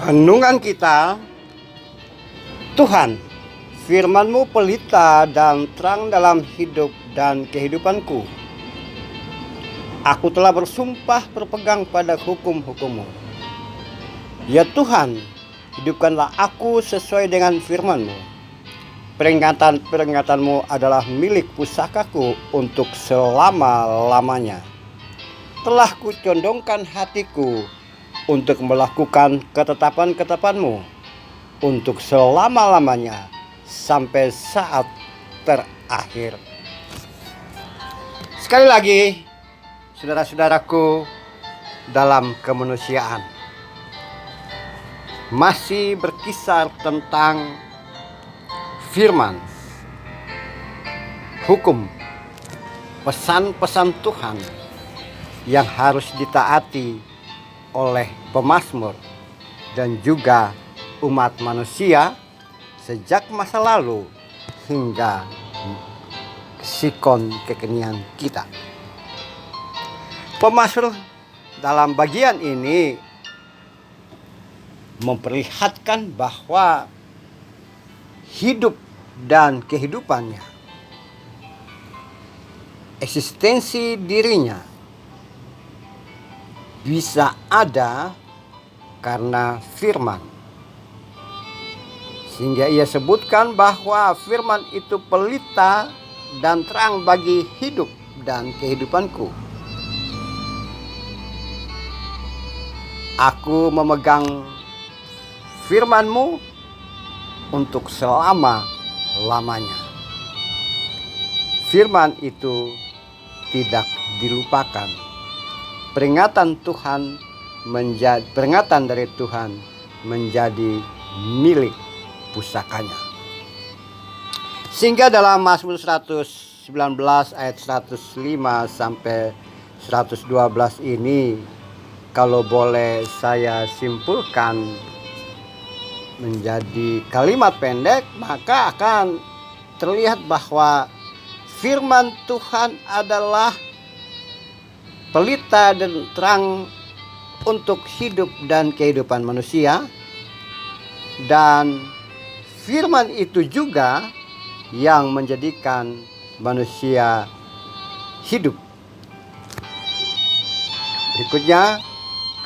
Renungan kita, Tuhan, firman-Mu pelita dan terang dalam hidup dan kehidupanku. Aku telah bersumpah berpegang pada hukum-hukum-Mu. Ya Tuhan, hidupkanlah aku sesuai dengan firman-Mu. Peringatan-peringatanmu adalah milik pusakaku untuk selama-lamanya. Telah kucondongkan hatiku untuk melakukan ketetapan-ketetapan-Mu untuk selama-lamanya sampai saat terakhir. Sekali lagi, saudara-saudaraku dalam kemanusiaan, masih berkisar tentang firman, hukum, pesan-pesan Tuhan yang harus ditaati oleh pemazmur dan juga umat manusia sejak masa lalu hingga sikon kekinian kita. Pemazmur dalam bagian ini memperlihatkan bahwa hidup dan kehidupannya, eksistensi dirinya bisa ada karena firman. Sehingga ia sebutkan bahwa firman itu pelita dan terang bagi hidup dan kehidupanku. Aku memegang firman-Mu untuk selama-lamanya. Firman itu tidak dilupakan. Peringatan dari Tuhan menjadi milik pusakanya. Sehingga dalam Mazmur 119 ayat 105 sampai 112 ini, kalau boleh saya simpulkan menjadi kalimat pendek, maka akan terlihat bahwa firman Tuhan adalah pelita dan terang untuk hidup dan kehidupan manusia, dan firman itu juga yang menjadikan manusia hidup. Berikutnya,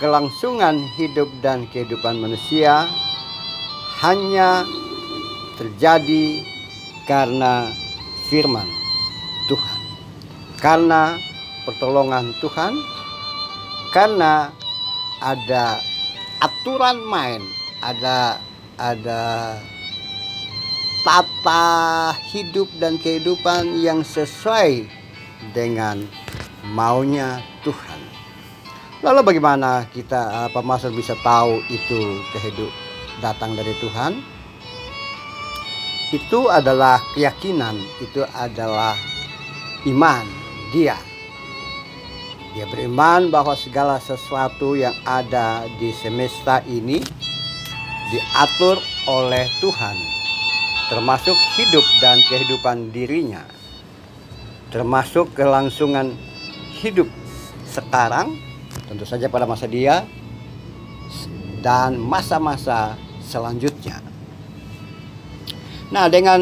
kelangsungan hidup dan kehidupan manusia hanya terjadi karena firman Tuhan, karena pertolongan Tuhan, karena ada aturan main, ada tata hidup dan kehidupan yang sesuai dengan maunya Tuhan. Lalu bagaimana kita pemazmur bisa tahu itu datang dari Tuhan? Itu adalah keyakinan, itu adalah iman dia. Dia beriman bahwa segala sesuatu yang ada di semesta ini diatur oleh Tuhan, termasuk hidup dan kehidupan dirinya, termasuk kelangsungan hidup sekarang, tentu saja pada masa dia, dan masa-masa selanjutnya. Nah, dengan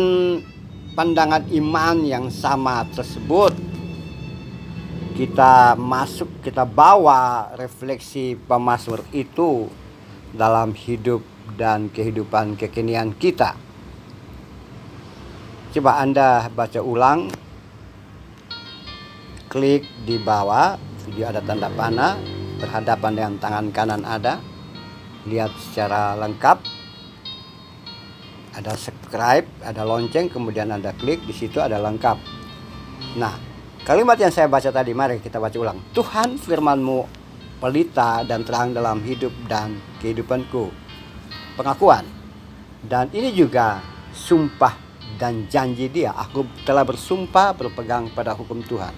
pandangan iman yang sama tersebut, kita bawa refleksi pemazmur itu dalam hidup dan kehidupan kekinian kita. Coba Anda baca ulang, klik di bawah video, ada tanda panah berhadapan dengan tangan kanan ada, lihat secara lengkap, ada subscribe, ada lonceng, kemudian Anda klik di situ, ada lengkap. Nah, kalimat yang saya baca tadi, mari kita baca ulang. Tuhan, firman-Mu pelita dan terang dalam hidup dan kehidupanku. Pengakuan. Dan ini juga sumpah dan janji dia. Aku telah bersumpah berpegang pada hukum Tuhan.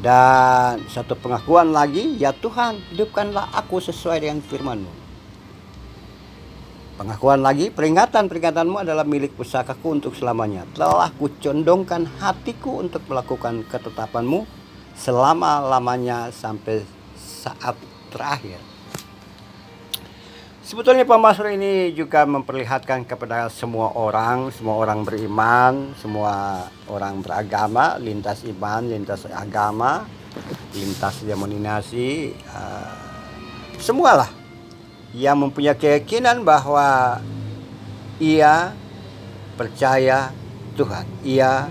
Dan satu pengakuan lagi, ya Tuhan, hidupkanlah aku sesuai dengan firman-Mu. Pengakuan lagi, peringatan-peringatanmu adalah milik pusakaku untuk selamanya. Telah kucondongkan hatiku untuk melakukan ketetapanmu selama-lamanya sampai saat terakhir. Sebetulnya pemazmur ini juga memperlihatkan kepada semua orang beriman, semua orang beragama, lintas iman, lintas agama, lintas denominasi, semualah yang mempunyai keyakinan bahwa ia percaya Tuhan, ia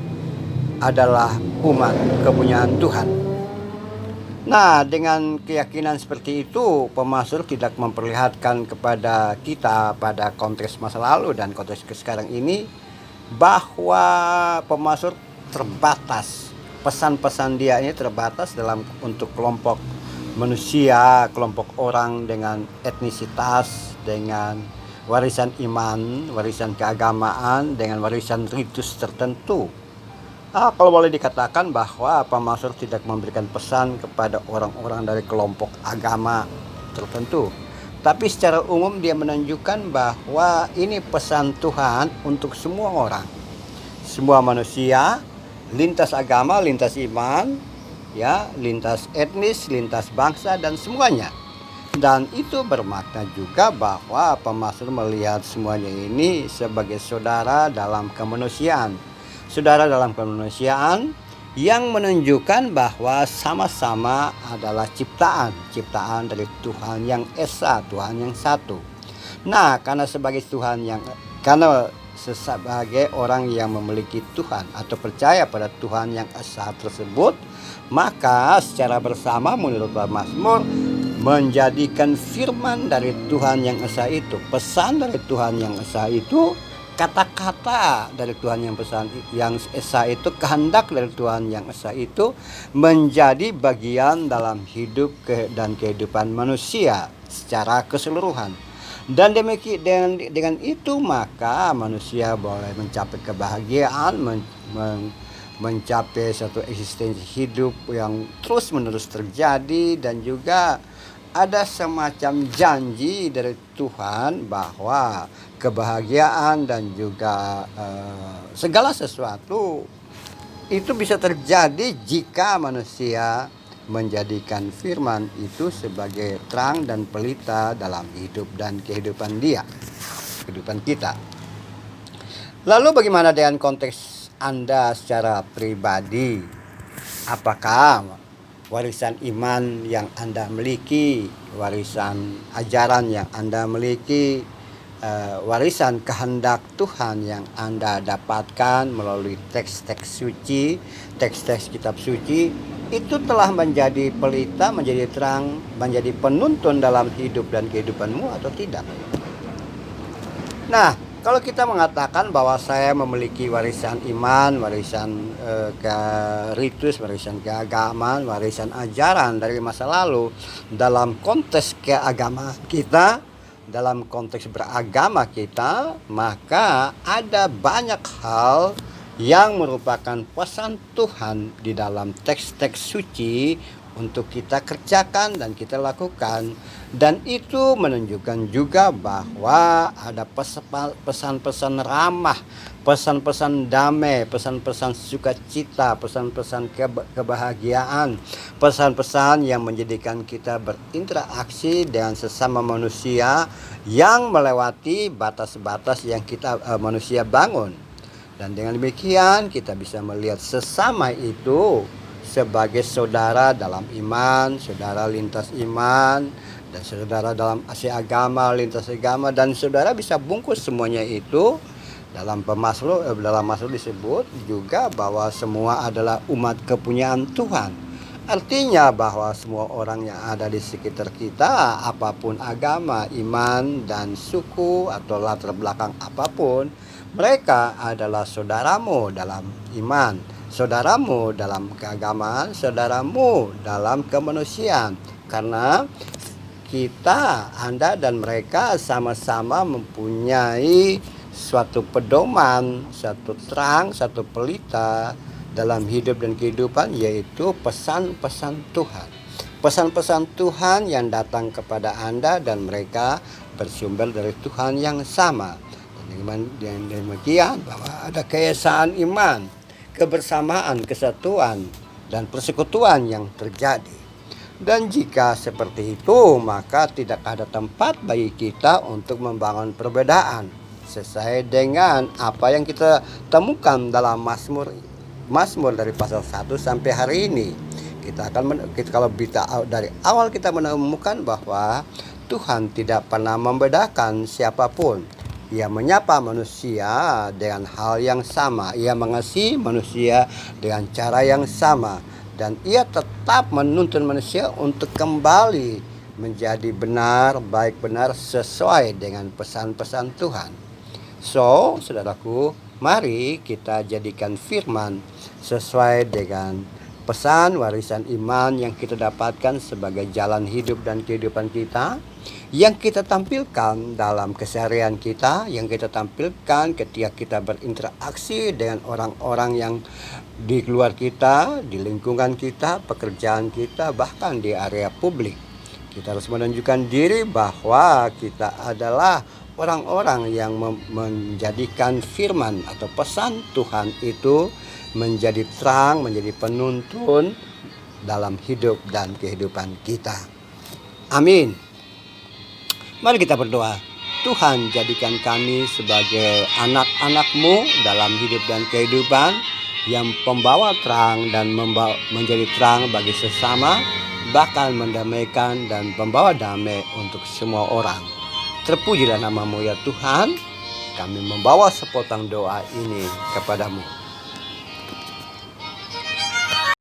adalah umat kepunyaan Tuhan. Nah, dengan keyakinan seperti itu, pemazmur tidak memperlihatkan kepada kita pada konteks masa lalu dan konteks sekarang ini bahwa pemazmur terbatas. Pesan-pesan dia ini terbatas untuk kelompok manusia, kelompok orang dengan etnisitas, dengan warisan iman, warisan keagamaan, dengan warisan ritus tertentu. Kalau boleh dikatakan bahwa pemazmur tidak memberikan pesan kepada orang-orang dari kelompok agama tertentu, tapi secara umum dia menunjukkan bahwa ini pesan Tuhan untuk semua orang, semua manusia, lintas agama, lintas iman, ya, lintas etnis, lintas bangsa, dan semuanya. Dan itu bermakna juga bahwa pemazmur melihat semuanya ini sebagai saudara dalam kemanusiaan. Saudara dalam kemanusiaan yang menunjukkan bahwa sama-sama adalah ciptaan dari Tuhan yang Esa, Tuhan yang satu. Nah, karena sebagai orang yang memiliki Tuhan atau percaya pada Tuhan yang Esa tersebut, maka secara bersama menurut pemazmur menjadikan firman dari Tuhan yang Esa itu, pesan dari Tuhan yang Esa itu, kata-kata dari Tuhan yang Esa itu, kehendak dari Tuhan yang Esa itu menjadi bagian dalam hidup dan kehidupan manusia secara keseluruhan. Dan dengan itu maka manusia boleh mencapai kebahagiaan, mencapai satu eksistensi hidup yang terus-menerus terjadi, dan juga ada semacam janji dari Tuhan bahwa kebahagiaan dan juga segala sesuatu itu bisa terjadi jika manusia menjadikan firman itu sebagai terang dan pelita dalam hidup dan kehidupan kehidupan kita. Lalu bagaimana dengan konteks Anda secara pribadi? Apakah warisan iman yang Anda miliki, warisan ajaran yang Anda miliki, warisan kehendak Tuhan yang Anda dapatkan melalui teks-teks suci, teks-teks kitab suci, itu telah menjadi pelita, menjadi terang, menjadi penuntun dalam hidup dan kehidupanmu atau tidak? Nah, kalau kita mengatakan bahwa saya memiliki warisan iman, warisan ritus, warisan keagamaan, warisan ajaran dari masa lalu dalam konteks keagamaan kita, dalam konteks beragama kita, maka ada banyak hal yang merupakan pesan Tuhan di dalam teks-teks suci untuk kita kerjakan dan kita lakukan. Dan itu menunjukkan juga bahwa ada pesan-pesan ramah, pesan-pesan damai, pesan-pesan sukacita, pesan-pesan kebahagiaan, pesan-pesan yang menjadikan kita berinteraksi dengan sesama manusia yang melewati batas-batas yang kita manusia bangun. Dan dengan demikian kita bisa melihat sesama itu sebagai saudara dalam iman, saudara lintas iman, dan saudara dalam agama, lintas agama, dan saudara bisa bungkus semuanya itu dalam pemazmur. Dalam mazmur disebut juga bahwa semua adalah umat kepunyaan Tuhan. Artinya bahwa semua orang yang ada di sekitar kita, apapun agama, iman, dan suku atau latar belakang apapun, mereka adalah saudaramu dalam iman, saudaramu dalam keagamaan, saudaramu dalam kemanusiaan. Karena kita, Anda dan mereka sama-sama mempunyai suatu pedoman, satu terang, satu pelita dalam hidup dan kehidupan, yaitu pesan-pesan Tuhan. Pesan-pesan Tuhan yang datang kepada Anda dan mereka bersumber dari Tuhan yang sama. Dan demikian bahwa ada keesaan iman, kebersamaan, kesatuan, dan persekutuan yang terjadi. Dan jika seperti itu, maka tidak ada tempat bagi kita untuk membangun perbedaan sesuai dengan apa yang kita temukan dalam Mazmur dari pasal 1 sampai hari ini. Kalau dari awal kita menemukan bahwa Tuhan tidak pernah membedakan siapapun. Ia menyapa manusia dengan hal yang sama. Ia mengasihi manusia dengan cara yang sama. Dan ia tetap menuntun manusia untuk kembali menjadi baik benar sesuai dengan pesan-pesan Tuhan. So, saudaraku, mari kita jadikan firman sesuai dengan pesan warisan iman yang kita dapatkan sebagai jalan hidup dan kehidupan kita, yang kita tampilkan dalam keseharian kita, yang kita tampilkan ketika kita berinteraksi dengan orang-orang yang di luar kita, di lingkungan kita, pekerjaan kita, bahkan di area publik. Kita harus menunjukkan diri bahwa kita adalah orang-orang yang menjadikan firman atau pesan Tuhan itu menjadi terang, menjadi penuntun dalam hidup dan kehidupan kita. Amin. Mari kita berdoa. Tuhan, jadikan kami sebagai anak-anak-Mu dalam hidup dan kehidupan, yang pembawa terang dan menjadi terang bagi sesama, bahkan mendamaikan dan membawa damai untuk semua orang. Terpujilah nama-Mu ya Tuhan. Kami membawa sepotong doa ini kepadamu.